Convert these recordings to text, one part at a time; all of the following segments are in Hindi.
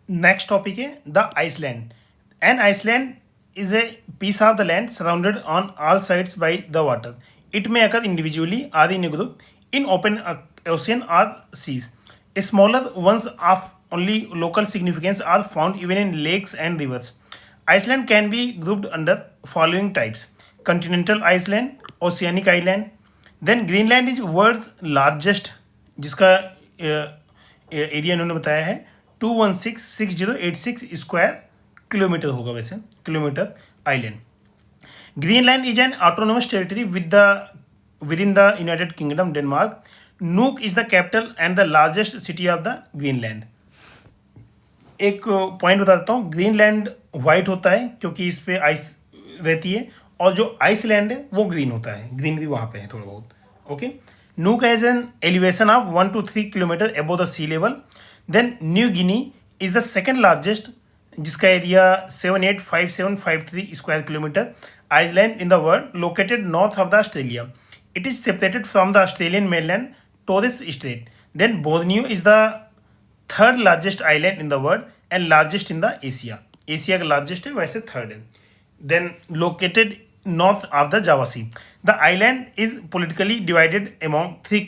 Next topic है the Iceland. An Iceland is a piece of the land surrounded on all sides by the water. It may occur individually or in a group in open ocean or seas. Smaller ones of only local significance are found even in lakes and rivers. Iceland can be grouped under following types: continental Iceland, oceanic island. Then Greenland is world's largest, जिसका एरिया इन्होंने बताया है 2166086 स्क्वायर किलोमीटर होगा, वैसे kilometre island. Greenland is an autonomous territory within the United Kingdom, Denmark. Nuuk is the capital and the largest city of the Greenland. एक पॉइंट बता देता हूँ, ग्रीनलैंड वाइट होता है क्योंकि इस पे आइस रहती है, और जो आइसलैंड है वो ग्रीन होता है, ग्रीनरी वहाँ पे है थोड़ा बहुत. Okay. Nuuk has an elevation of 1 to 3 kilometre above the sea level. Then New Guinea is the second largest, जिसका area 785753 square kilometre island in the world, located north of the Australia. It is separated from the Australian mainland Torres Strait. Then Borneo is the third largest island in the world and largest in the Asia. Asia का लार्जेस्ट है, वैसे थर्ड है. Then located north of the Java Sea. The island is politically divided among three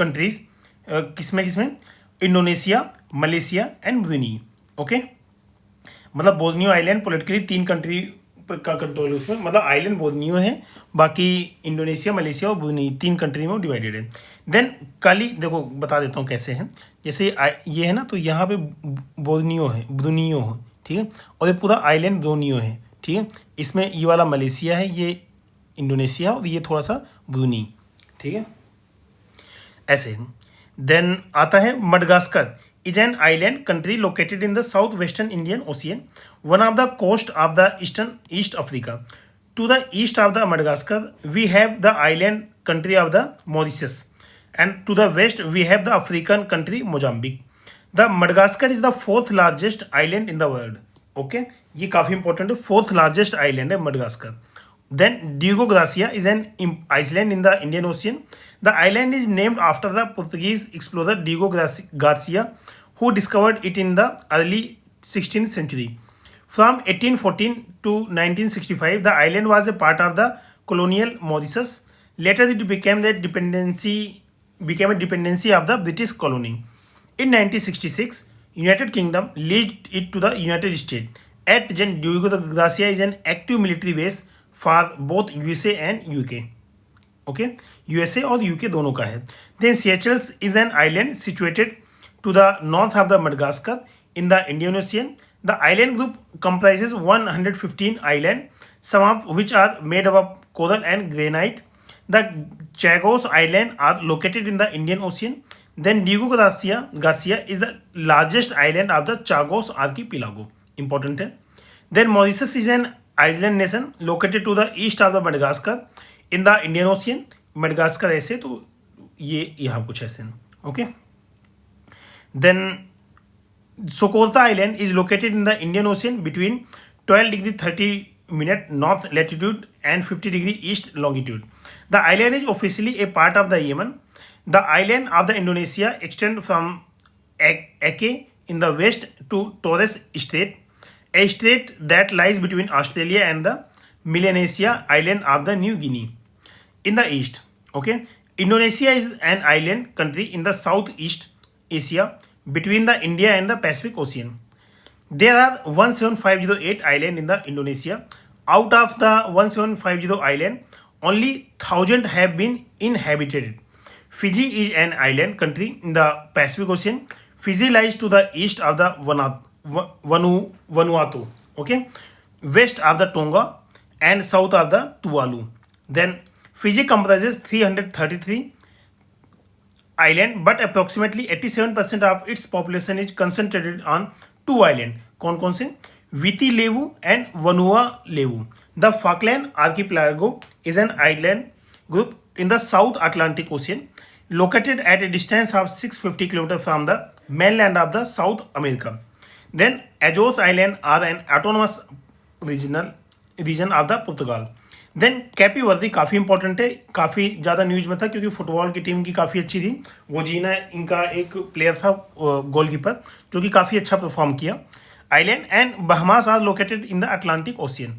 countries. किसमें किसमें? Indonesia, Malaysia and Brunei. Okay. मतलब बोर्नियो आइलैंड पोलिटिकली 3 कंट्री का कंट्रोल है उसमें, मतलब आइलैंड बोर्नियो है, बाकी इंडोनेशिया, मलेशिया और ब्रूनेई 3 कंट्री में डिवाइडेड है. देन काली, देखो बता देता हूँ कैसे है. जैसे ये है ना, तो यहाँ पे बोर्नियो है, ब्रूनियो है, ठीक है, और ये पूरा आइलैंड ब्रूनियो है, ठीक है. इसमें ये वाला मलेशिया है, ये इंडोनेशिया और ये थोड़ा सा ब्रूनेई, ठीक है, ऐसे. देन आता है Madagascar is an island country located in the south western Indian ocean, one of the coast of the east Africa. To the east of the Madagascar we have the island country of the Mauritius, and to the west we have the African country Mozambique. The Madagascar is the fourth largest island in the world. Okay, ये काफ़ी इंपॉर्टेंट है, फोर्थ लार्जेस्ट आइलैंड है Madagascar. Then डिगो gratia is an island in the Indian ocean. The island is named after the Portuguese explorer Diego Garcia, who discovered it in the early 16th century. From 1814 to 1965, the island was a part of the colonial Mauritius. Later, it became a dependency of the British colony. In 1966, United Kingdom leased it to the United States. At present, Diego Garcia is an active military base for both USA and UK. Okay, USA और UK दोनों का है. Then Seychelles is an island situated to the north of the Madagascar in the Indian Ocean. The island group comprises 115 islands, some of which are made up of coral and granite. The Chagos Islands are located in the Indian Ocean. Then Diego Garcia is the largest island of the Chagos archipelago. Important है. Then Mauritius is an island nation located to the east of the Madagascar in the Indian Ocean. Madagascar ऐसे, तो ये यहाँ कुछ ऐसे. Okay. Then Sokolta Island is located in the Indian Ocean between 12°30' north latitude and 50° east longitude. The island is officially a part of the Yemen. The island of the Indonesia extend from Aceh in the west to Torres Strait, a strait that lies between Australia and the Melanesia island of the New Guinea in the east. Okay, Indonesia is an island country in the southeast Asia between the India and the Pacific Ocean. There are 17508 islands in the Indonesia. Out of the 17508 island, only 1000 have been inhabited. Fiji is an island country in the Pacific Ocean. Fiji lies to the east of the Vanuatu, okay, west of the Tonga and south of the Tuvalu. Then Fiji comprises 333 islands, but approximately 87% of its population is concentrated on 2 islands. कौन कौन से? Viti Levu and Vanua Levu. The Falkland Archipelago is an island group in the South Atlantic Ocean, located at a distance of 650 km from the mainland of the South America. Then Azores Islands are an autonomous region of the Portugal. Then Cape Verde काफ़ी इंपॉर्टेंट है, काफ़ी ज़्यादा न्यूज में था क्योंकि फुटबॉल की टीम की काफ़ी अच्छी थी। वो जीना इनका एक प्लेयर था, गोलकीपर, जो कि काफ़ी अच्छा परफॉर्म किया। Island and Bahamas are located in the Atlantic ocean.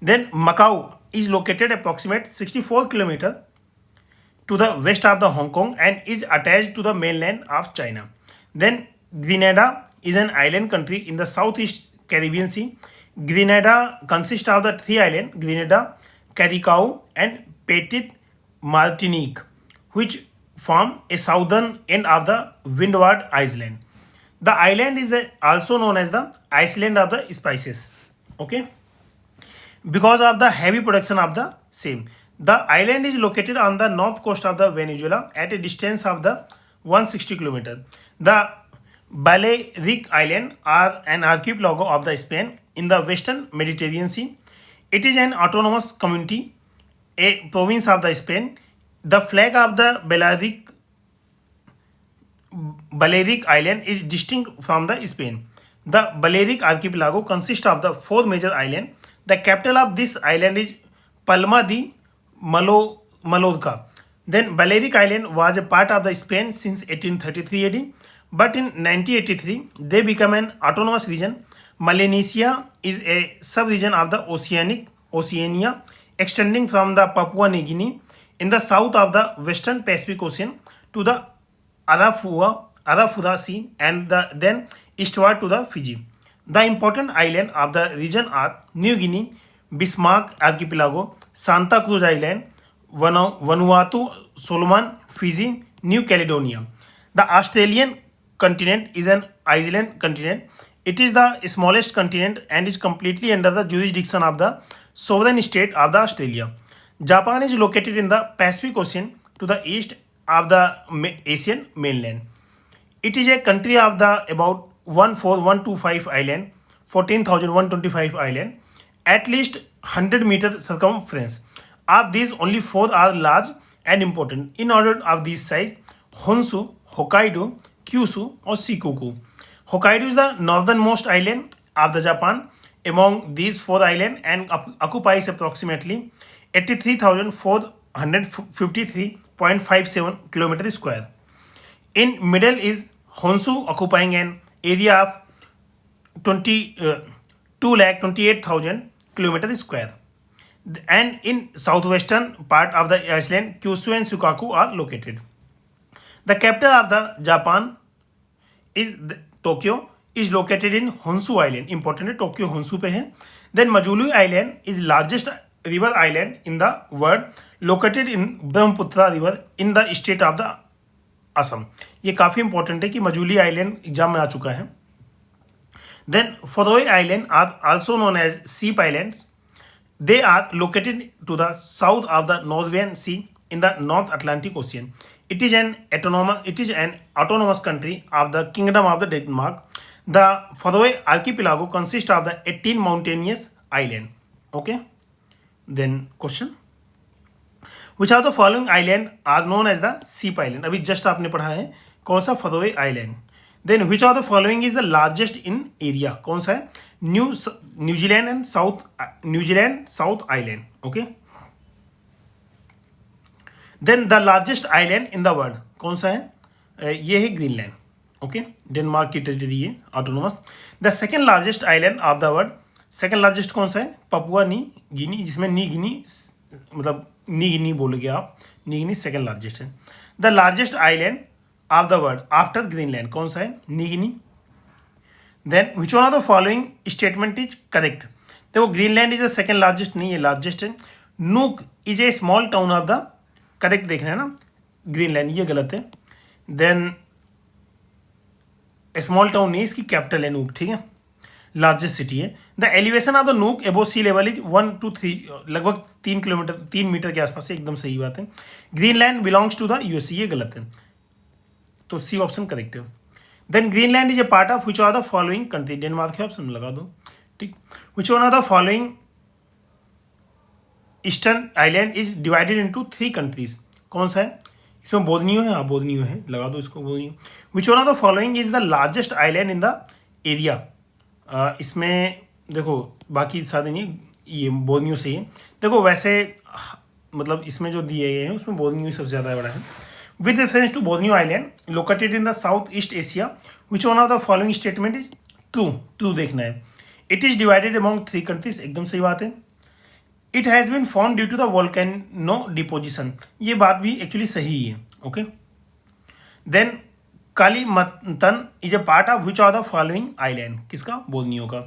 Then Macau is located approximate 64 kilometre to the west of the Hong Kong and is attached to the mainland of China. Then Grenada is an island country in the southeast Caribbean Sea. Grenada consists of the three islands Grenada, Caricou, and Petite Martinique, which form a southern end of the Windward Island. The island is also known as the Iceland of the Spices. Okay, because of the heavy production of the same. The island is located on the north coast of the Venezuela at a distance of the 160 km. The Balearic Islands are an archipelago of the Spain in the western Mediterranean Sea. It is an autonomous community, a province of the Spain. The flag of the Balearic Island is distinct from the Spain. The Balearic archipelago consists of the four major islands. The capital of this island is Palma de Mallorca. Then Balearic Island was a part of the Spain since 1833 AD, but in 1983 they became an autonomous region. Melanesia is a sub-region of the Oceania, extending from the Papua New Guinea in the south of the western Pacific Ocean to the Arafura Sea and then eastward to the Fiji. The important islands of the region are New Guinea, Bismarck Archipelago, Santa Cruz Island, Vanuatu, Solomon, Fiji, New Caledonia. The Australian continent is an island continent. It is the smallest continent and is completely under the jurisdiction of the sovereign state of the Australia. Japan is located in the Pacific Ocean to the east of the Asian mainland. It is a country of the about 14125 island, 14,125 island, at least 100-meter circumference. Of these, only 4 are large and important. In order of this size: Honshu, Hokkaido, Kyushu, or Shikoku. Hokkaido is the northernmost island of the Japan among these 4 islands and occupies approximately 83,453.57 km square. In middle is Honshu, occupying an area of 228,000 km square. And in southwestern part of the island, Kyushu and Shikoku are located. The capital of the Japan is Tokyo, is located in Honshu Island. Important है, Tokyo Honshu पे है. Then Majulu Island is largest river island in the world, located in Brahmaputra river in the state of the Assam. ये काफ़ी इंपॉर्टेंट है कि मजूली आइलैंड एग्जाम में आ चुका है. Then Faroe island are also known as sheep islands. They are located to the south of the Norwegian sea in the North Atlantic Ocean. It is an autonomous country of the Kingdom of the Denmark. The Faroe archipelago consists of the 18 mountainous islands. Okay. Then question. Which of the following island are known as the Sheep Island? अभी जस्ट आपने पढ़ा है कौन सा Faroe island. Then which of the following is the largest in area? कौन सा है? New Zealand and South Island. Okay. Then the largest island in the world कौन सा है? ये है ग्रीनलैंड. ओके. डेनमार्क की टेरिटरी है, autonomous. The second largest island of the world, second largest कौन सा है? पपुआ नी गिनी, जिसमें नी गिनी मतलब नी गिनी बोलोगे आप. नी गिनी सेकेंड लार्जेस्ट है. The largest island of the world after Greenland कौन सा है? New Guinea. Then which one of the following statement is correct? देखो Greenland is the second largest नहीं, ये लार्जेस्ट है. Nuuk is a small town of the, correct देख रहे हैं ना, ग्रीनलैंड ये गलत है. देन स्मॉल टाउन नहीं, इसकी कैपिटल है नूक. ठीक है, लार्जेस्ट सिटी है. The elevation of the nook एबो सी लेवल इज 1 to 3, लगभग 3 मीटर के आसपास है. एकदम सही बात है. Greenland belongs to the USA, ये गलत है, तो सी ऑप्शन करेक्ट है. Then Greenland is a part of which are the following country? Denmark है, ऑप्शन लगा दो. ठीक. Which one are the following eastern island is divided into 3 countries? कौन सा है? इसमें बोर्नियो है, हाँ बोर्नियो है, लगा दो इसको Borneo. Which one of the following is the largest island in the area? इसमें देखो बाकी सारे नहीं, ये बोर्नियो से ही। देखो वैसे मतलब इसमें जो दिए गए हैं उसमें बोर्नियो सबसे ज़्यादा बड़ा है। With reference to Borneo island located in the South East Asia which one of the following statement is true. True देखना है। It is divided among 3 countries, एकदम सही बात है। It has been form due to the volcano deposition, ये बात भी एक्चुअली सही है। Okay, then Kalimantan is a part of which are the following island, किसका, बोर्नियो का।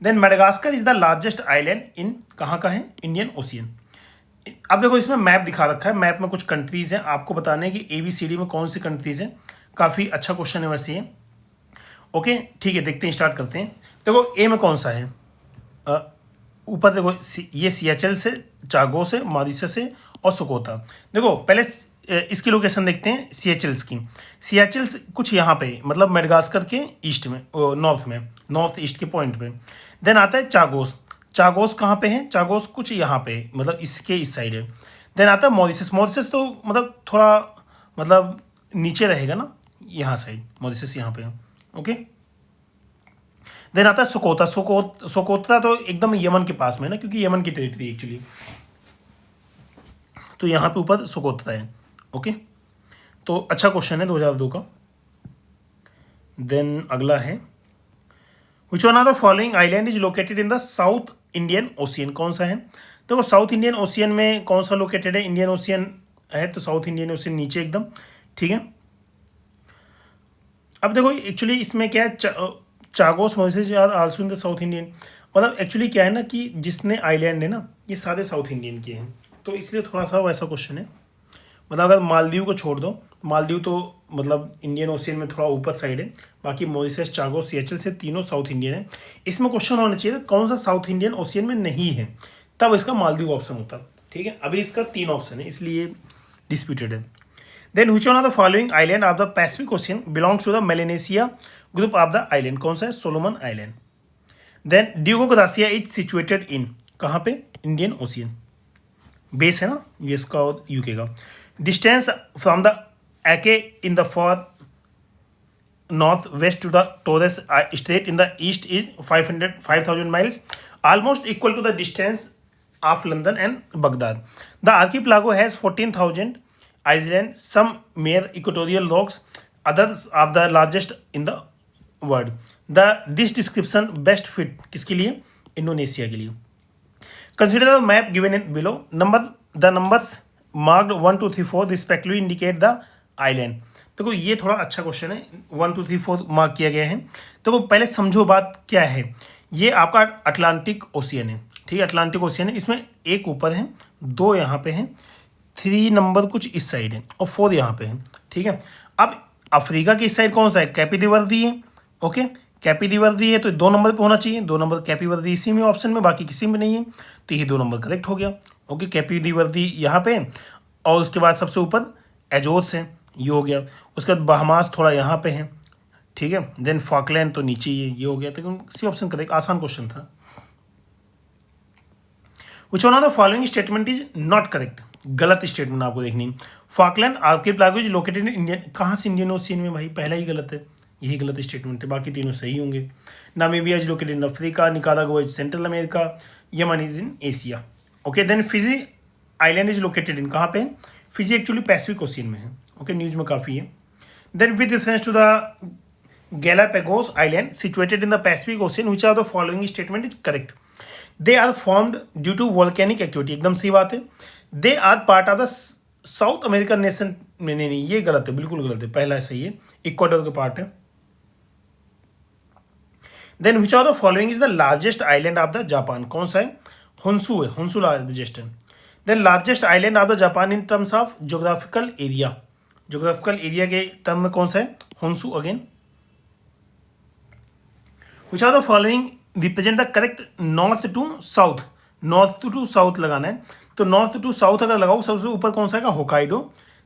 Then Madagascar is the largest island इन, कहाँ का है, इंडियन ओशियन। अब देखो इसमें मैप दिखा रखा है, मैप में कुछ कंट्रीज हैं, आपको बताने कि ABCD में कौन सी कंट्रीज हैं। काफ़ी अच्छा क्वेश्चन है वैसे ये। ओके ठीक है, देखते हैं, स्टार्ट करते हैं। देखो ए में कौन सा है, ऊपर देखो ये सियाचल से, चागो से, मॉरिशस से और सोकोता। देखो पहले इसकी लोकेशन देखते हैं सियाचल्स की। सियाचल्स कुछ यहाँ पे मतलब मेडागास्कर के ईस्ट में, नॉर्थ में, नॉर्थ ईस्ट के पॉइंट पे। देन आता है चागोस। चागोस कहाँ पे है, चागोस कुछ यहाँ पे मतलब इसके इस साइड है। देन आता है मॉरिशस। मॉरिशस तो मतलब थोड़ा मतलब नीचे रहेगा ना, यहाँ साइड मॉरिशस यहाँ पे है। ओके, देन आता है सोकोता। सोकोता तो एकदम यमन के पास में ना, क्योंकि यमन की टेरिटरी एक्चुअली, तो यहाँ पे ऊपर सोकोता है। ओके, तो अच्छा क्वेश्चन है 2002 का। देन अगला है which one of the following island is located in the south Indian ocean, कौन सा है। देखो साउथ इंडियन ओशियन में कौन सा लोकेटेड है, इंडियन ओशियन है तो साउथ इंडियन ओशियन नीचे एकदम, ठीक है। अब देखो एक्चुअली इसमें क्या है, Chagos Mauritius are also in the south Indian, मतलब एक्चुअली क्या है ना कि जितने आइलैंड है ना ये सारे साउथ इंडियन के हैं, तो इसलिए थोड़ा सा वैसा क्वेश्चन है। मतलब अगर मालदीव को छोड़ दो, मालदीव तो मतलब इंडियन ओशियन में थोड़ा ऊपर साइड है, बाकी मॉरिशस, चागोस, सियाचल से तीनों साउथ इंडियन है। इसमें क्वेश्चन होना चाहिए कौन सा साउथ इंडियन ओशियन में नहीं है, तब इसका मालदीव ऑप्शन होता, ठीक है। अभी इसका 3 ऑप्शन है इसलिए डिस्प्यूटेड है। Then which one of the following island of the Pacific Ocean belongs to the Melanesia group of the island, कौन सा है, Solomon island. Then Diego Garcia is situated in, कहाँ पे, इंडियन ओशियन, बेस है ना यूएस का और यूके का। Distance from the AK in the far north west to the Torres Strait in the east is 5,000 miles, almost equal to the distance of London and Baghdad. The archipelago has 14,000 islands, some mere equatorial rocks, others are the largest in the world. This description best fit किसके लिए, इंडोनेशिया के लिए। Consider the map given in below. The numbers marked 1, 2, 3, 4 respectively indicate the island. देखो ये थोड़ा अच्छा क्वेश्चन है, 1, 2, 3, 4 मार्क किया गया है। देखो पहले समझो बात क्या है, ये आपका अटलांटिक ओशियन है, ठीक है, अटलांटिक ओशियन है। इसमें एक ऊपर है, 2 यहाँ पे हैं, 3 नंबर कुछ इस साइड है और 4 यहाँ पे है, ठीक है। अब अफ्रीका की इस साइड कौन सा है, कैपी वर्दी है। ओके, कैपी वर्दी है तो 2 नंबर पे होना चाहिए, 2 नंबर कैपी वर्दी इसी में ऑप्शन में, बाकी किसी में नहीं है, तो ये 2 नंबर करेक्ट हो गया। ओके, कैपी वर्दी यहाँ पे और उसके बाद सबसे ऊपर एजोर्स है, ये हो गया। उसके बाद बहामास थोड़ा यहाँ पे है, ठीक है। देन फॉकलैंड तो नीचे ही है, ये हो गया। तो सी ऑप्शन करेक्ट, आसान क्वेश्चन था। Which one of the following statement is not correct, गलत स्टेटमेंट आपको देखनी। Falkland archipelago is located in Indian, कहाँ से इंडियन ओशियन में भाई, पहला ही गलत है, यही गलत स्टेटमेंट है, बाकी तीनों सही होंगे। Namibia is located in Africa, Nicaragua is central America, Yemen is in Asia. Okay, then Fiji island is located in, कहाँ पे, फिजी एक्चुअली पैसिफिक ओशियन में है। ओके, न्यूज में काफ़ी है। Then with reference to the Galapagos island situated in the Pacific ocean which are the following statement is correct. They are formed due to volcanic activity, एकदम सही बात है। They are part of the South American nation, नहीं, ये गलत है, बिल्कुल गलत है, पहला सही है, इक्वाडोर के पार्ट है। Then which of the following is the largest island of the Japan, कौन सा है, होन्सू है, होन्सू लार्जेस्ट है। Then largest island of the Japan in terms of geographical area, geographical area के टर्म में कौन सा है, Honshu again. Which are the following represent the correct north to south, north to south लगाना है, तो नॉर्थ टू साउथ अगर लगाओ सबसे ऊपर कौन सा है, Hokkaido,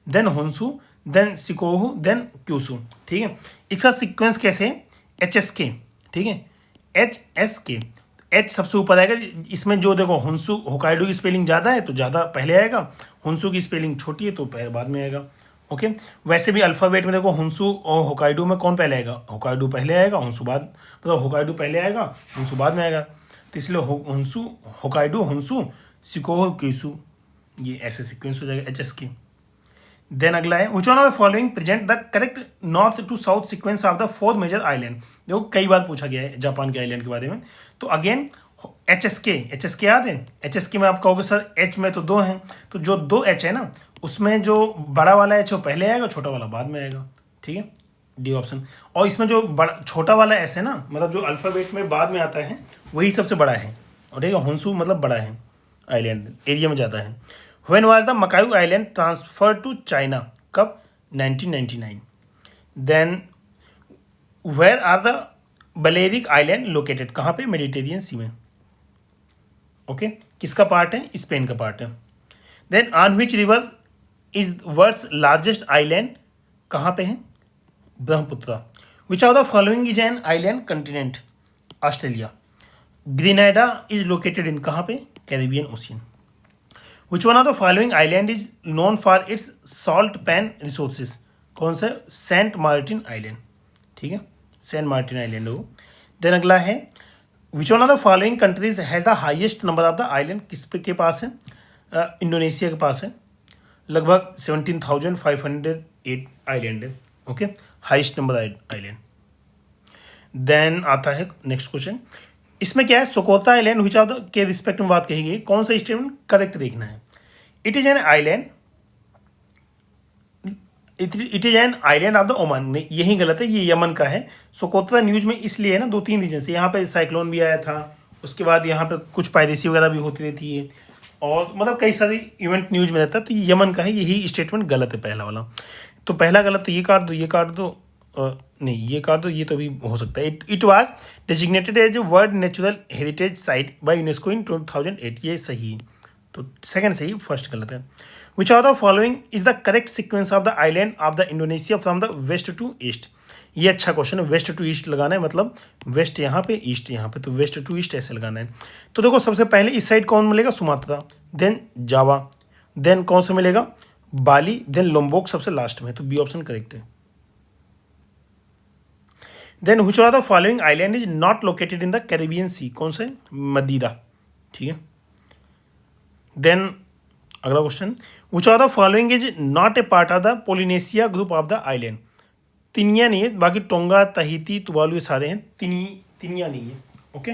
then Honshu, then Shikoku, then Kyushu, ठीक है। इसका सीक्वेंस कैसे है, HSK, ठीक है, HSK, H सबसे ऊपर आएगा। इसमें जो देखो होन्सू, होकाइडो की स्पेलिंग ज़्यादा है तो ज़्यादा पहले आएगा, होन्सू की स्पेलिंग छोटी है तो बाद में आएगा। ओके, वैसे भी अल्फ़ाबेट में देखो होन्सू और होकाइडो में कौन पहले आएगा, होकाइडो पहले आएगा, होन्सू बाद, मतलब होकाइडो पहले आएगा, होन्सू बाद में आएगा। तो इसलिए होन्सू, होकाइडो, होन्सू, शिकोहो, क्यूशू, ये ऐसे सीक्वेंस हो जाएगा एच एस के। देन अगला है which one of the following present the correct north to south sequence of the fourth major island. देखो कई बार पूछा गया है जापान के आइलैंड के बारे में। तो अगेन एच एस के याद है, एच एस के में आप कहोगे सर एच में तो 2 हैं, तो जो 2 एच है ना उसमें जो बड़ा वाला एच वो पहले आएगा, छोटा वाला बाद में आएगा, ठीक है, डी ऑप्शन। और इसमें जो बड़ा छोटा वाला एस है ना, मतलब जो अल्फ़ाबेट में बाद में आता है वही सबसे बड़ा है, और ठीक है, होन्सू मतलब बड़ा है, आइलैंड एरिया में ज़्यादा है। When was the Macau island transfer to China, कब? 1999। Then where are the Balearic island located, कहाँ पे? मेडिटेरियन सी में, ओके किसका पार्ट है? स्पेन का पार्ट है। Then on which river is world's largest island, कहाँ पे है? Brahmaputra. Which of the following is an island continent, Australia. Grenada is located in, कहाँ पे? Caribbean ocean. Which one of the following island is known for its salt pan resources, कौन सा? सेंट मार्टिन आइलैंड, ठीक है, सेंट मार्टिन आइलैंड हो। देन अगला है which one of the following countries has the highest number of the island, किस पे के पास है? इंडोनेशिया के पास है, लगभग 17,508 आइलैंड है, okay, highest number island. Then आता है नेक्स्ट क्वेश्चन, इसमें क्या है? Socotra island which of the के रिस्पेक्ट में बात कही गई, कौन सा स्टेटमेंट करेक्ट देखना है। It is an island, it is an island of the Oman, नहीं यही गलत है, ये यमन का है। सोकोत्रा न्यूज में इसलिए है ना 2-3 रीजन से, यहाँ पे साइक्लोन भी आया था, उसके बाद यहाँ पे कुछ पायरेसी वगैरह भी होती रहती है, और मतलब कई सारी इवेंट न्यूज में रहता है, तो ये यमन का है, यही स्टेटमेंट गलत है पहला वाला। तो पहला गलत, तो ये काट दो, ये काट दो, नहीं ये काट दो, ये तो भी हो सकता है। It was designated as a world natural heritage site by UNESCO in 2008, ये सही है, तो सेकंड सही, फर्स्ट गलत है। Which are the following is the correct sequence of the island of the Indonesia from the west to east, ये अच्छा क्वेश्चन है, वेस्ट टू ईस्ट लगाना है, मतलब वेस्ट यहाँ पे, ईस्ट यहाँ पे, तो वेस्ट टू ईस्ट ऐसे लगाना है। तो देखो सबसे पहले इस साइड कौन मिलेगा? सुमात्रा, देन जावा, देन कौन सा मिलेगा? बाली, देन लोम्बोक सबसे लास्ट में, तो बी ऑप्शन करेक्ट है। Then which are the following island is not located in the Caribbean Sea, कौन से? मदीरा, ठीक है। देन अगला question, which are the following is not a part of the Polynesia group of the island, Tinian नहीं है, बाकी टोंगा, तहीती, तुवालू ये सारे हैं, तिनिया नहीं है, ओके।